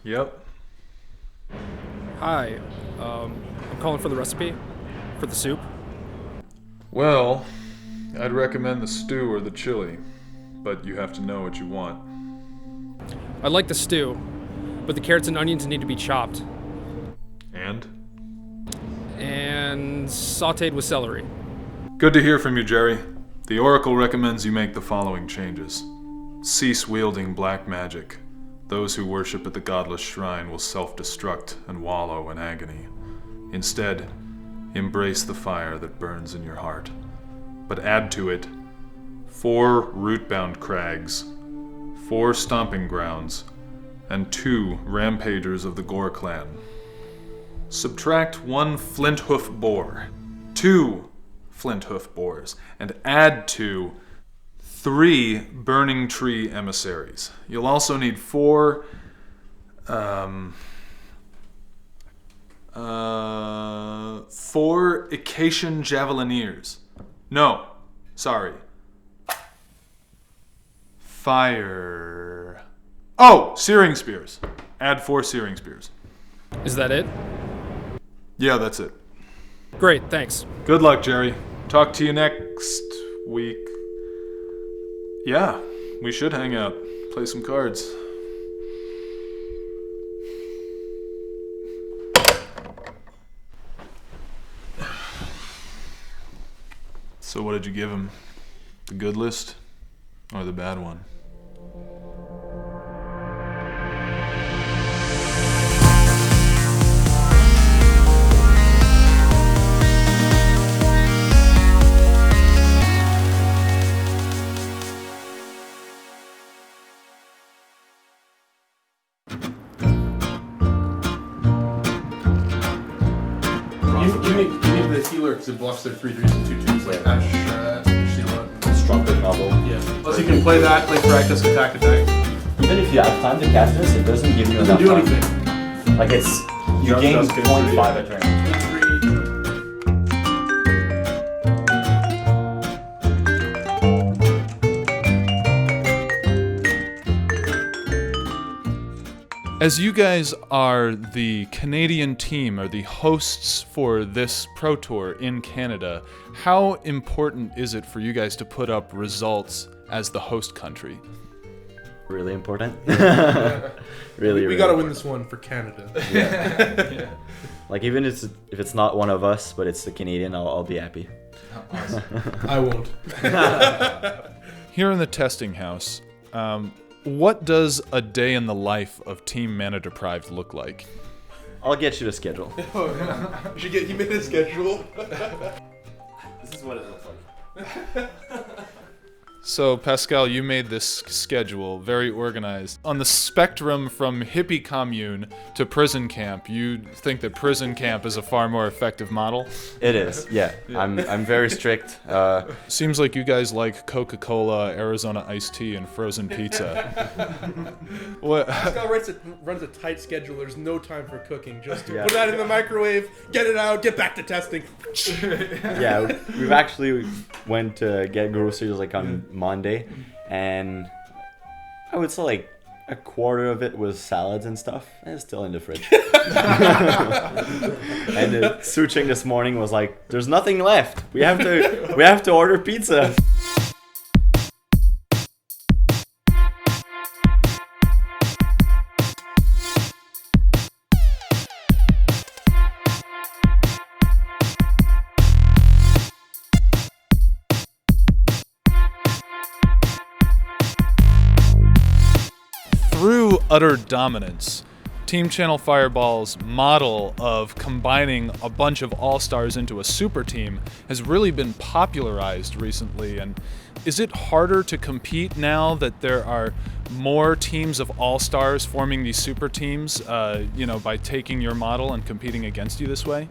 Yep. Hi, I'm calling for the recipe for the soup. Well, I'd recommend the stew or the chili, but you have to know what you want. I'd like the stew, but the carrots and onions need to be chopped And? and sautéed with celery. Good to hear from you, Gerry. The Oracle recommends you make the following changes. Cease wielding black magic. Those who worship at the godless shrine will self-destruct and wallow in agony. Instead, embrace the fire that burns in your heart. But add to it 4 root-bound crags, 4 stomping grounds, and 2 rampagers of the Gore clan. Subtract 1 flint hoof boar, 2 flint hoof boars, and add to 3 burning tree emissaries. You'll also need 4 Acacian javelineers. No, sorry. Fire. Oh, searing spears. Add 4 searing spears. Is that it? Yeah, that's it. Great, thanks. Good luck, Gerry. Talk to you next week. Yeah, we should hang out, play some cards. So what did you give him? The good list or the bad one? You need the healer because it blocks their 3/3s and 2/2s like Ash, Sheila. Stronger novel. Yeah. Plus you can play that, play practice, attack. Even if you have time to cast this, it doesn't give you enough Doesn't do time. anything. Like it's, you Just gain does 0.5 a turn. 3. As you guys are the Canadian team, or the hosts for this Pro Tour in Canada, how important is it for you guys to put up results as the host country? Really important. We really gotta win important. this one for Canada. Yeah. Like even if it's not one of us, but it's the Canadian, I'll be happy. I won't. Here in the testing house, what does a day in the life of Team Mana Deprived look like? I'll get you the schedule. You made a schedule. This is what it looks like. So, Pascal, you made this schedule very organized. On the spectrum from hippie commune to prison camp, you think that prison camp is a far more effective model? It is, yeah. I'm very strict. Seems like you guys like Coca-Cola, Arizona iced tea, and frozen pizza. What? Pascal runs a tight schedule. There's no time for cooking. Just to Yeah. put that in the microwave, get it out, get back to testing. Yeah, we've actually went to get groceries like on Monday, and I would say like a quarter of it was salads and stuff, and it's still in the fridge. And the Suching this morning was like, "There's nothing left. We have to order pizza." Through utter dominance, Team Channel Fireball's model of combining a bunch of all-stars into a super team has really been popularized recently. And is it harder to compete now that there are more teams of all-stars forming these super teams, by taking your model and competing against you this way?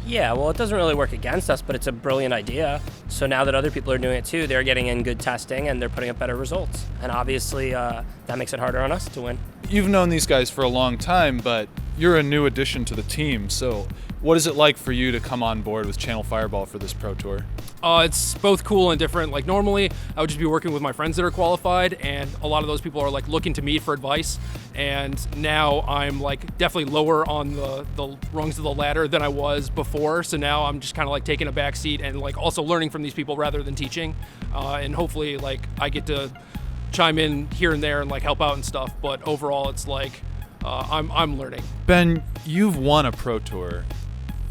Yeah, well, it doesn't really work against us, but it's a brilliant idea. So now that other people are doing it too, they're getting in good testing and they're putting up better results. And obviously, that makes it harder on us to win. You've known these guys for a long time, but you're a new addition to the team. So What is it like for you to come on board with Channel Fireball for this Pro Tour? It's both cool and different. Like normally, I would just be working with my friends that are qualified, and a lot of those people are like looking to me for advice. And now I'm like definitely lower on the rungs of the ladder than I was before. So now I'm just kind of like taking a back seat and like also learning from these people rather than teaching. And hopefully, like I get to chime in here and there and like help out and stuff. But overall, it's like I'm learning. Ben, you've won a Pro Tour.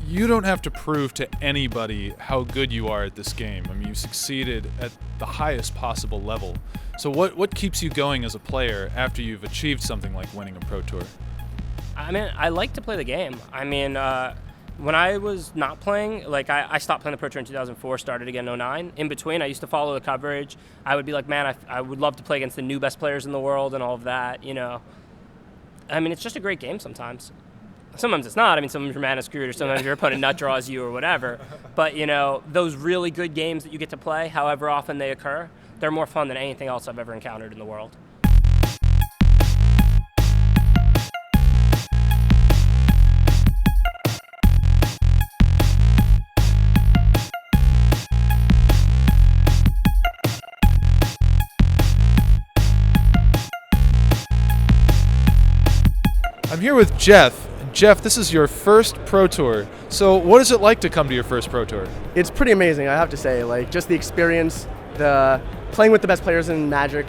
You don't have to prove to anybody how good you are at this game. I mean, you succeeded at the highest possible level. So what keeps you going as a player after you've achieved something like winning a Pro Tour? I mean, I like to play the game. I mean, when I was not playing, like I stopped playing the Pro Tour in 2004, started again in 2009. In between, I used to follow the coverage. I would be like, man, I would love to play against the new best players in the world and all of that, you know. I mean, it's just a great game sometimes. Sometimes it's not. I mean, sometimes your mana is screwed or sometimes your opponent nut draws you or whatever. But, you know, those really good games that you get to play, however often they occur, they're more fun than anything else I've ever encountered in the world. I'm here with Jeff. Jeff, this is your first Pro Tour. So what is it like to come to your first Pro Tour? It's pretty amazing, I have to say. Like, just the experience, the playing with the best players in Magic,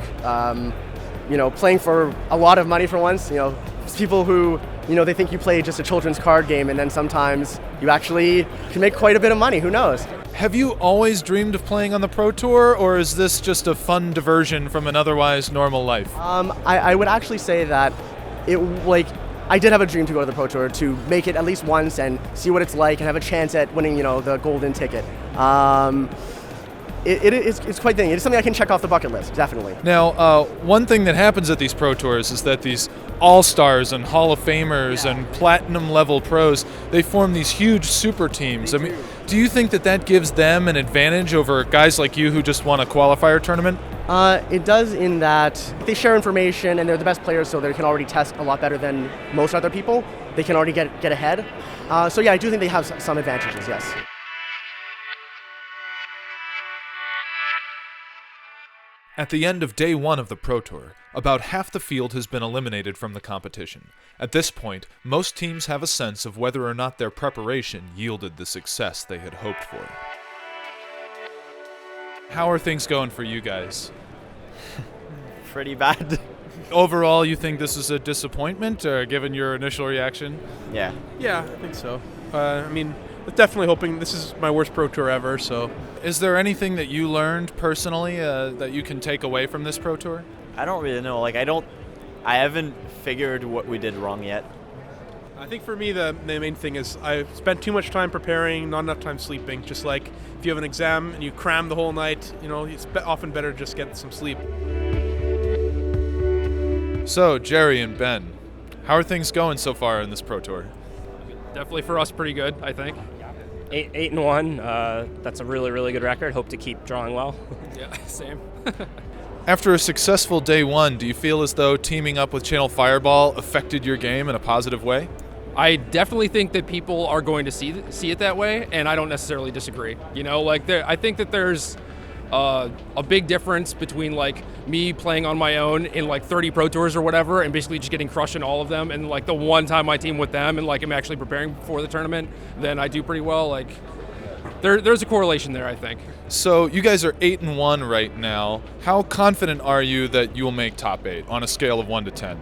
you know, playing for a lot of money for once. You know, people who, you know, they think you play just a children's card game, and then sometimes you actually can make quite a bit of money. Who knows? Have you always dreamed of playing on the Pro Tour, or is this just a fun diversion from an otherwise normal life? I would actually say that I did have a dream to go to the Pro Tour, to make it at least once and see what it's like and have a chance at winning, you know, the golden ticket. It's quite thing. It's something I can check off the bucket list, definitely. Now, one thing that happens at these Pro Tours is that these All-Stars and Hall of Famers and Platinum-level pros, they form these huge super teams. I mean, do you think that gives them an advantage over guys like you who just won a qualifier tournament? It does, in that they share information and they're the best players, so they can already test a lot better than most other people. They can already get ahead. So yeah, I do think they have some advantages, yes. At the end of day one of the Pro Tour, about half the field has been eliminated from the competition. At this point, most teams have a sense of whether or not their preparation yielded the success they had hoped for. How are things going for you guys? Pretty bad. Overall, you think this is a disappointment, given your initial reaction? Yeah. Yeah, I think so. I mean, definitely hoping. This is my worst Pro Tour ever, so. Is there anything that you learned personally that you can take away from this Pro Tour? I don't really know. Like, I haven't figured what we did wrong yet. I think for me, the main thing is I spent too much time preparing, not enough time sleeping. Just like if you have an exam and you cram the whole night, you know, it's often better to just get some sleep. So, Gerry and Ben, how are things going so far in this Pro Tour? Definitely for us, pretty good, I think. 8-1. That's a really, really good record. Hope to keep drawing well. Yeah, same. After a successful day one, do you feel as though teaming up with Channel Fireball affected your game in a positive way? I definitely think that people are going to see it that way, and I don't necessarily disagree. You know, like I think that there's a big difference between like me playing on my own in like 30 Pro Tours or whatever, and basically just getting crushed in all of them, and like the one time I team with them and like I'm actually preparing for the tournament, then I do pretty well. Like there's a correlation there, I think. So you guys are 8-1 right now. How confident are you that you will make top 8 on a scale of 1 to 10?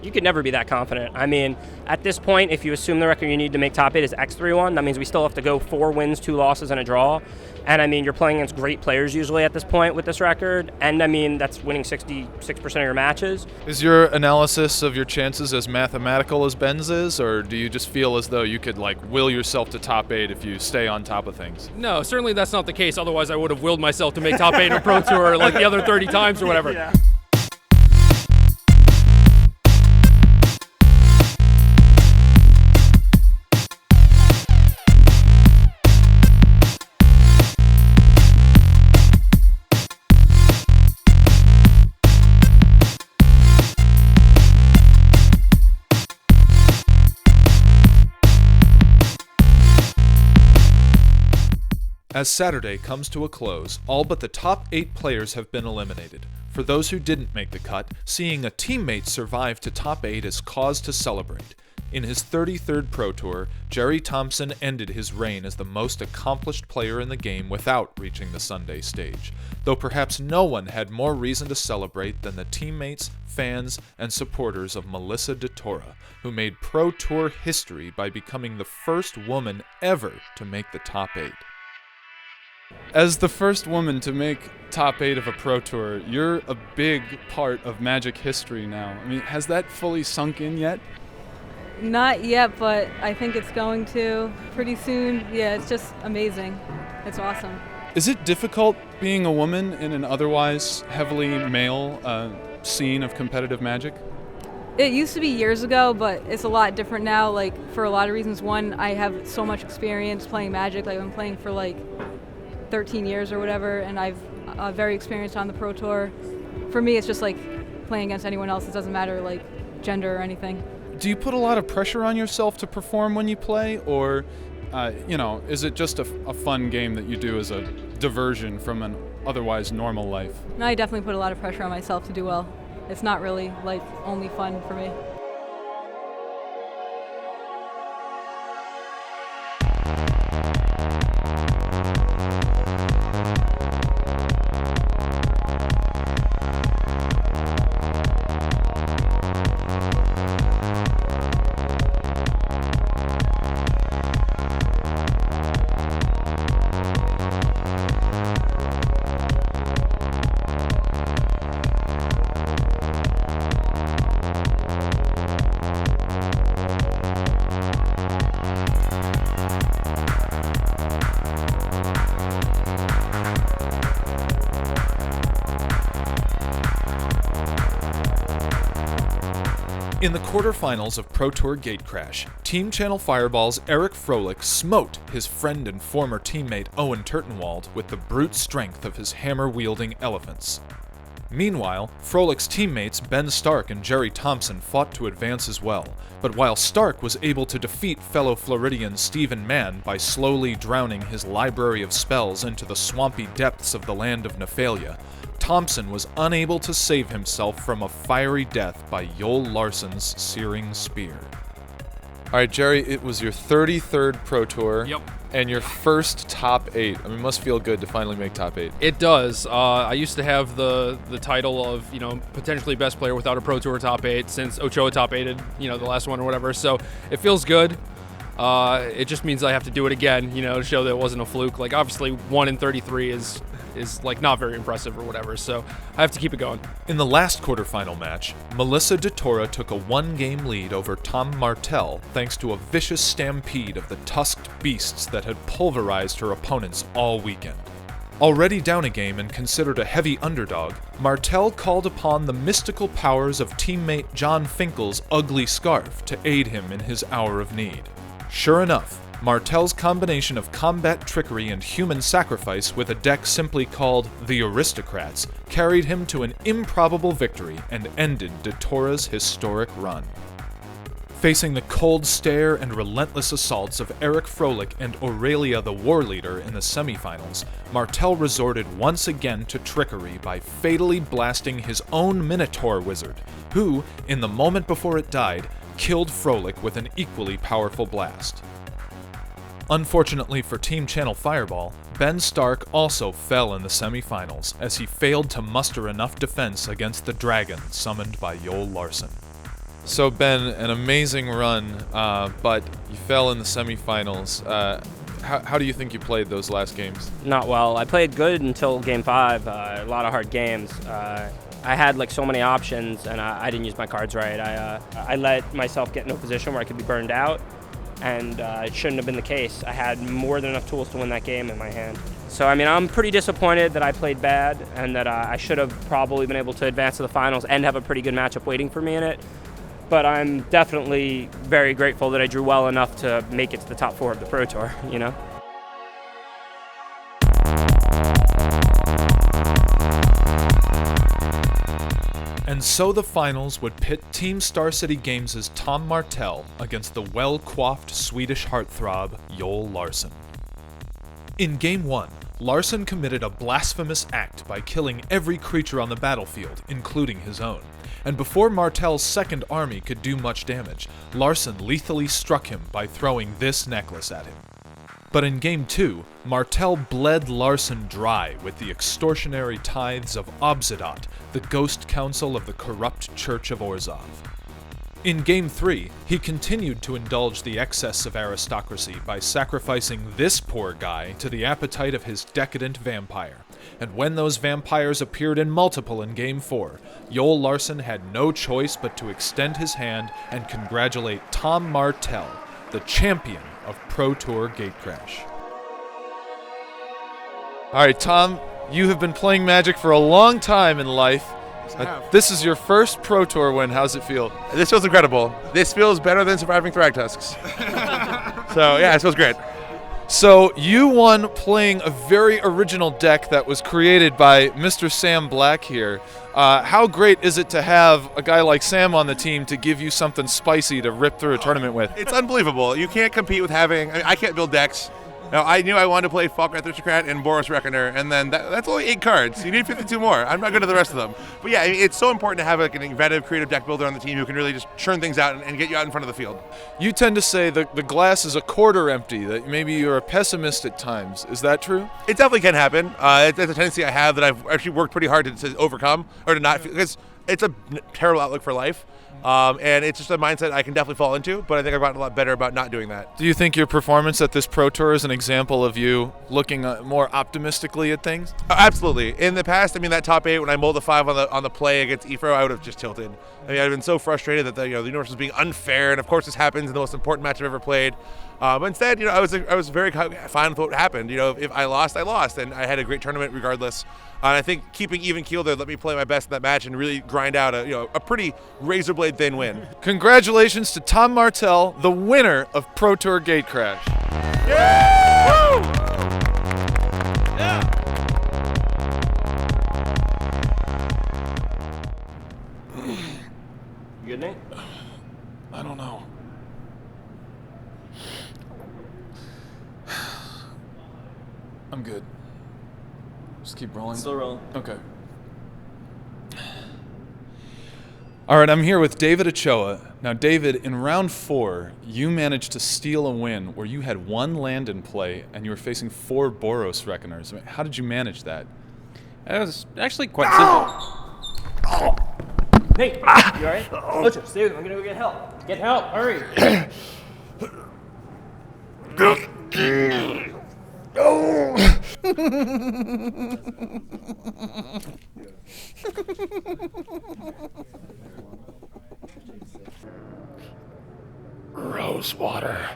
You could never be that confident. I mean, at this point, if you assume the record you need to make top 8 is X3-1, that means we still have to go 4 wins, 2 losses, and a draw. And I mean, you're playing against great players usually at this point with this record. And I mean, that's winning 66% of your matches. Is your analysis of your chances as mathematical as Ben's is, or do you just feel as though you could like will yourself to top 8 if you stay on top of things? No, certainly that's not the case. Otherwise, I would have willed myself to make top 8 in a Pro Tour like the other 30 times or whatever. Yeah. As Saturday comes to a close, all but the top 8 players have been eliminated. For those who didn't make the cut, seeing a teammate survive to top 8 is cause to celebrate. In his 33rd Pro Tour, Gerry Thompson ended his reign as the most accomplished player in the game without reaching the Sunday stage, though perhaps no one had more reason to celebrate than the teammates, fans, and supporters of Melissa DeTora, who made Pro Tour history by becoming the first woman ever to make the top 8. As the first woman to make top 8 of a Pro Tour, you're a big part of Magic history now. I mean, has that fully sunk in yet? Not yet, but I think it's going to pretty soon. Yeah, it's just amazing. It's awesome. Is it difficult being a woman in an otherwise heavily male scene of competitive Magic? It used to be years ago, but it's a lot different now, like, for a lot of reasons. One, I have so much experience playing Magic. Like, I've been playing for, 13 years or whatever, and I've very experienced on the Pro Tour. For me, it's just, playing against anyone else. It doesn't matter, gender or anything. Do you put a lot of pressure on yourself to perform when you play, or, is it just a fun game that you do as a diversion from an otherwise normal life? No, I definitely put a lot of pressure on myself to do well. It's not really, only fun for me. In the quarterfinals of Pro Tour Gatecrash, Team Channel Fireball's Eric Froelich smote his friend and former teammate Owen Turtenwald with the brute strength of his hammer-wielding elephants. Meanwhile, Froelich's teammates Ben Stark and Gerry Thompson fought to advance as well, but while Stark was able to defeat fellow Floridian Stephen MANN by slowly drowning his library of spells into the swampy depths of the land of Nephalia, Thompson was unable to save himself from a fiery death by Joel Larsson's searing spear. All right, Gerry, it was your 33rd Pro Tour. Yep. And your first top 8. I mean, it must feel good to finally make top 8. It does. I used to have the title of, potentially best player without a Pro Tour top 8 since Ochoa top 8'd, the last one or whatever. So it feels good. It just means I have to do it again, to show that it wasn't a fluke. Obviously, 1 in 33 is not very impressive or whatever, so I have to keep it going. In the last quarterfinal match, Melissa DeTora took a 1-game lead over Tom Martell thanks to a vicious stampede of the tusked beasts that had pulverized her opponents all weekend. Already down a game and considered a heavy underdog, Martell called upon the mystical powers of teammate John Finkel's ugly scarf to aid him in his hour of need. Sure enough, Martell's combination of combat trickery and human sacrifice with a deck simply called the Aristocrats carried him to an improbable victory and ended DeTora's historic run. Facing the cold stare and relentless assaults of Eric Froelich and Aurelia the War Leader in the semifinals, Martell resorted once again to trickery by fatally blasting his own Minotaur wizard, who, in the moment before it died, killed Froelich with an equally powerful blast. Unfortunately for Team Channel Fireball, Ben Stark also fell in the semifinals as he failed to muster enough defense against the dragon summoned by Joel Larsson. So Ben, an amazing run, but you fell in the semifinals. How do you think you played those last games? Not well. I played good until Game 5. A lot of hard games. I had so many options, and I didn't use my cards right. I let myself get in a position where I could be burned out, and it shouldn't have been the case. I had more than enough tools to win that game in my hand. So, I'm pretty disappointed that I played bad, and that I should have probably been able to advance to the finals and have a pretty good matchup waiting for me in it. But I'm definitely very grateful that I drew well enough to make it to the top 4 of the Pro Tour, And so the finals would pit Team Star City Games' Tom Martell against the well-coiffed Swedish heartthrob Joel Larsson. In Game 1, Larson committed a blasphemous act by killing every creature on the battlefield, including his own. And before Martell's second army could do much damage, Larson lethally struck him by throwing this necklace at him. But in Game 2, Martell bled Larson dry with the extortionary tithes of Obsidian, the ghost council of the corrupt Church of Orzhov. In Game 3, he continued to indulge the excess of aristocracy by sacrificing this poor guy to the appetite of his decadent vampire. And when those vampires appeared in multiple in Game 4, Joel Larson had no choice but to extend his hand and congratulate Tom Martell, the champion of Pro Tour Gatecrash. Alright, Tom, you have been playing Magic for a long time in life. This is your first Pro Tour win. How's it feel? This feels incredible. This feels better than surviving Thragtusks. So, yeah, it feels great. So, you won playing a very original deck that was created by Mr. Sam Black here. How great is it to have a guy like Sam on the team to give you something spicy to rip through a tournament with? It's unbelievable. You can't compete with having... I can't build decks. Now, I knew I wanted to play Falkreath Aristocrat and Boros Reckoner, and then that's only 8 cards. You need 52 more. I'm not good at the rest of them. But yeah, I mean, it's so important to have like an inventive, creative deck builder on the team who can really just churn things out and get you out in front of the field. You tend to say the glass is a quarter empty, that maybe you're a pessimist at times. Is that true? It definitely can happen. It's a tendency I have that I've actually worked pretty hard to overcome, or to not, because it's a terrible outlook for life. And it's just a mindset I can definitely fall into, but I think I've gotten a lot better about not doing that. Do you think your performance at this Pro Tour is an example of you looking more optimistically at things? Absolutely. In the past, I mean, that top 8, when I mulled the 5 on the play against Ifro, I would have just tilted. I mean, I've been so frustrated that the universe was being unfair, and of course this happens in the most important match I've ever played. But instead, I was very fine with what happened. If I lost, I lost, and I had a great tournament regardless. And I think keeping even keel there let me play my best in that match and really grind out a pretty razor blade thin win. Congratulations to Tom Martell, the winner of Pro Tour Gatecrash. Yeah! Woo! Yeah! You good, Nate? I don't know. I'm good. Just keep rolling. Still rolling. Okay. All right, I'm here with David Ochoa. Now, David, in round 4, you managed to steal a win where you had 1 land in play and you were facing 4 Boros Reckoners. I mean, how did you manage that? It was actually quite simple. Nate, you alright? Ocho, stay with him. I'm gonna go get help. Get help, hurry. Rose water.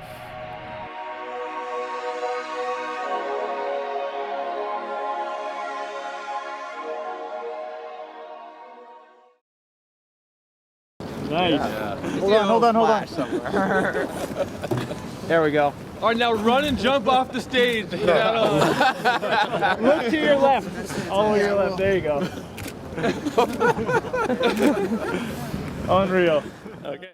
Nice. Yeah. Hold on. There we go. All right, now run and jump off the stage. Look to your left. All the way to your left. There you go. Unreal. Okay.